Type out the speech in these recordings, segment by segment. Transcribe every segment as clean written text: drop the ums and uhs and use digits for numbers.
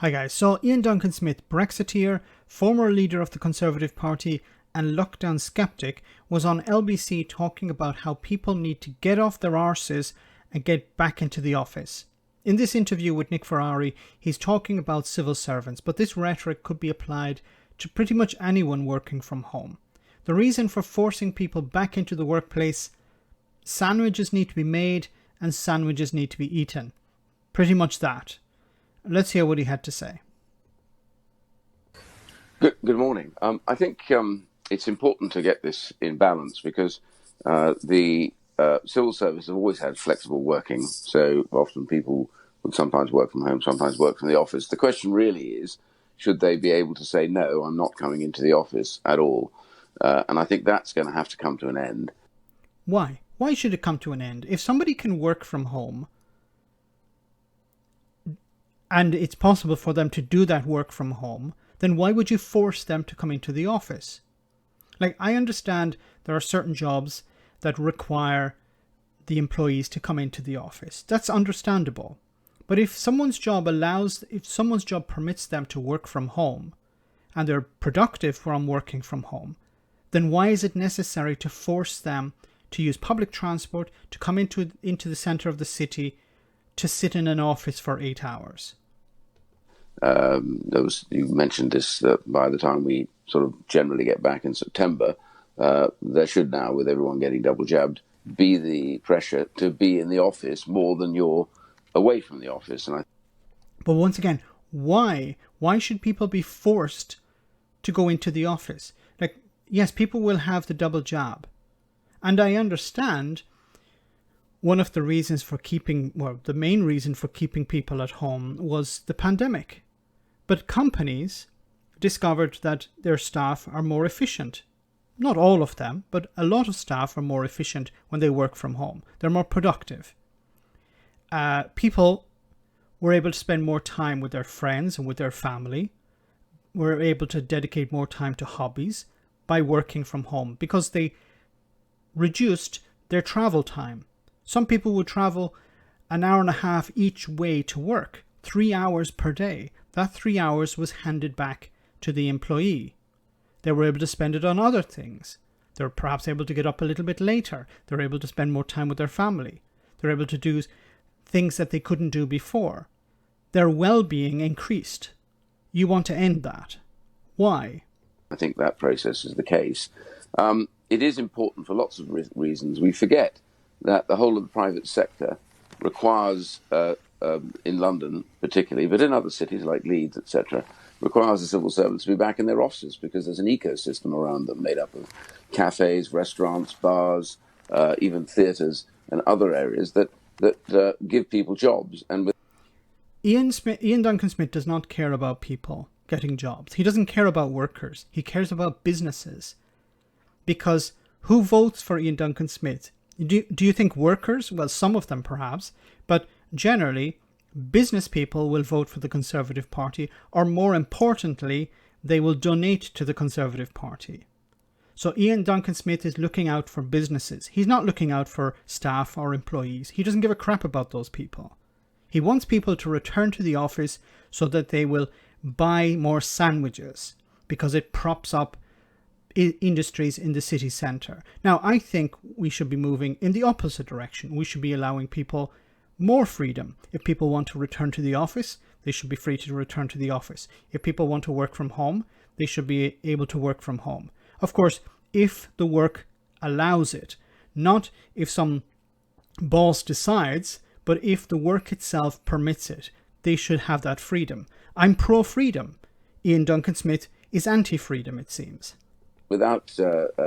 Hi guys, so Iain Duncan Smith, Brexiteer, former leader of the Conservative Party and lockdown sceptic, was on LBC talking about how people need to get off their arses and get back into the office. In this interview with Nick Ferrari, he's talking about civil servants, but this rhetoric could be applied to pretty much anyone working from home. The reason for forcing people back into the workplace: sandwiches need to be made and sandwiches need to be eaten. Pretty much that. Let's hear what he had to say. Good morning. I think it's important to get this in balance because the civil service have always had flexible working. So often people would sometimes work from home, sometimes work from the office. The question really is, should they be able to say, no, I'm not coming into the office at all? And I think that's going to have to come to an end. Why? Why should it come to an end? If somebody can work from home, and it's possible for them to do that work from home, then why would you force them to come into the office? Like, I understand there are certain jobs that require the employees to come into the office. That's understandable. But if someone's job permits them to work from home, and they're productive from working from home, then why is it necessary to force them to use public transport, to come into the centre of the city, to sit in an office for 8 hours? You mentioned this, that by the time we sort of generally get back in September, there should now, with everyone getting double jabbed, be the pressure to be in the office more than you're away from the office. But once again, why? Why should people be forced to go into the office? Like, yes, people will have the double jab. And I understand one of the reasons for the main reason for keeping people at home was the pandemic. But companies discovered that their staff are more efficient. Not all of them, but a lot of staff are more efficient when they work from home. They're more productive. People were able to spend more time with their friends and with their family, were able to dedicate more time to hobbies by working from home because they reduced their travel time. Some people would travel an hour and a half each way to work, 3 hours per day. That 3 hours was handed back to the employee. They were able to spend it on other things. They were perhaps able to get up a little bit later. They were able to spend more time with their family. They were able to do things that they couldn't do before. Their well-being increased. You want to end that. Why? I think that process is the case. It is important for lots of reasons. We forget that the whole of the private sector requires, in London particularly, but in other cities like Leeds, etc., requires the civil servants to be back in their offices because there's an ecosystem around them made up of cafes, restaurants, bars, even theatres and other areas that give people jobs. And Iain Duncan Smith does not care about people getting jobs. He doesn't care about workers. He cares about businesses. Because who votes for Iain Duncan Smith? Do you think workers? Well, some of them perhaps, but generally, business people will vote for the Conservative Party, or more importantly, they will donate to the Conservative Party. So Iain Duncan Smith is looking out for businesses. He's not looking out for staff or employees. He doesn't give a crap about those people. He wants people to return to the office so that they will buy more sandwiches because it props up industries in the city centre. Now, I think we should be moving in the opposite direction. We should be allowing people more freedom. If people want to return to the office, they should be free to return to the office. If people want to work from home, they should be able to work from home. Of course, if the work allows it, not if some boss decides, but if the work itself permits it, they should have that freedom. I'm pro-freedom. Iain Duncan Smith is anti-freedom, it seems. Without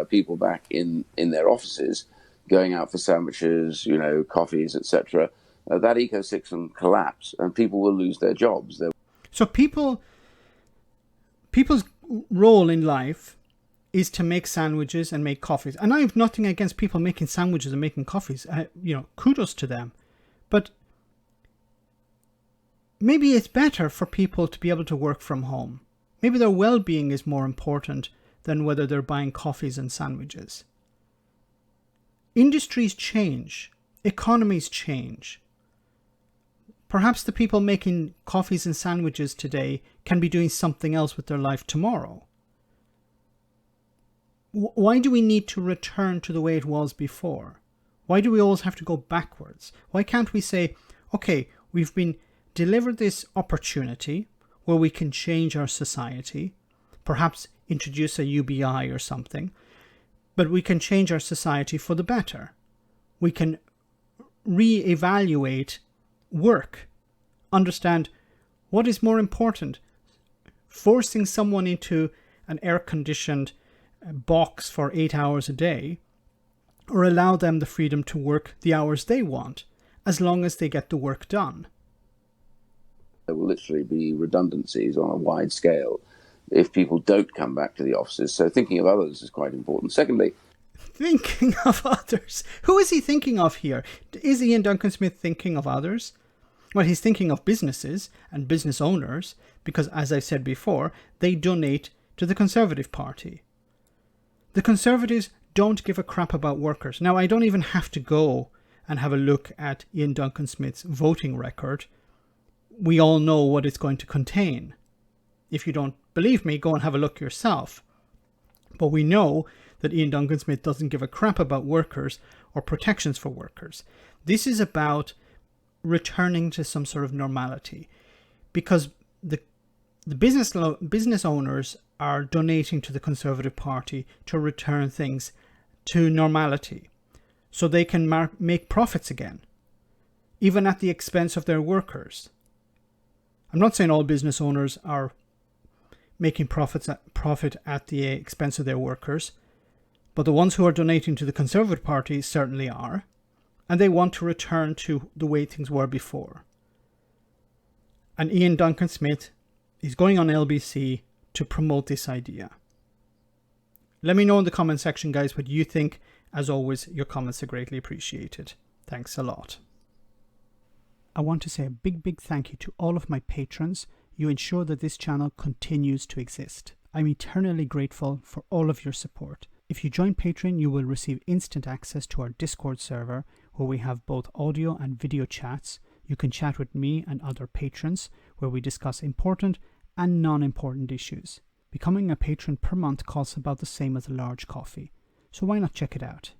people back in their offices, going out for sandwiches, coffees, etc., that ecosystem collapse and people will lose their jobs. So people's role in life is to make sandwiches and make coffees. And I have nothing against people making sandwiches and making coffees. Kudos to them. But maybe it's better for people to be able to work from home. Maybe their well-being is more important than whether they're buying coffees and sandwiches. Industries change. Economies change. Perhaps the people making coffees and sandwiches today can be doing something else with their life tomorrow. Why do we need to return to the way it was before? Why do we always have to go backwards? Why can't we say, okay, we've been delivered this opportunity where we can change our society, perhaps introduce a UBI or something, but we can change our society for the better. We can re-evaluate work, understand what is more important, forcing someone into an air-conditioned box for 8 hours a day, or allow them the freedom to work the hours they want, as long as they get the work done. There will literally be redundancies on a wide scale if people don't come back to the offices. So thinking of others is quite important. Secondly, thinking of others. Who is he thinking of here? Is Iain Duncan Smith thinking of others? Well, he's thinking of businesses and business owners because, as I said before, they donate to the Conservative Party. The Conservatives don't give a crap about workers. Now, I don't even have to go and have a look at Iain Duncan Smith's voting record. We all know what it's going to contain. If you don't believe me, go and have a look yourself. But we know that Iain Duncan Smith doesn't give a crap about workers or protections for workers. This is about returning to some sort of normality, because the business owners are donating to the Conservative Party to return things to normality so they can make profits again, even at the expense of their workers. I'm not saying all business owners are making profit at the expense of their workers, but the ones who are donating to the Conservative Party certainly are, and they want to return to the way things were before. And Iain Duncan Smith is going on LBC to promote this idea. Let me know in the comment section, guys, what you think. As always, your comments are greatly appreciated. Thanks a lot. I want to say a big thank you to all of my patrons. You ensure that this channel continues to exist. I'm eternally grateful for all of your support. If you join Patreon, you will receive instant access to our Discord server, where we have both audio and video chats. You can chat with me and other patrons, where we discuss important and non-important issues. Becoming a patron per month costs about the same as a large coffee, so why not check it out?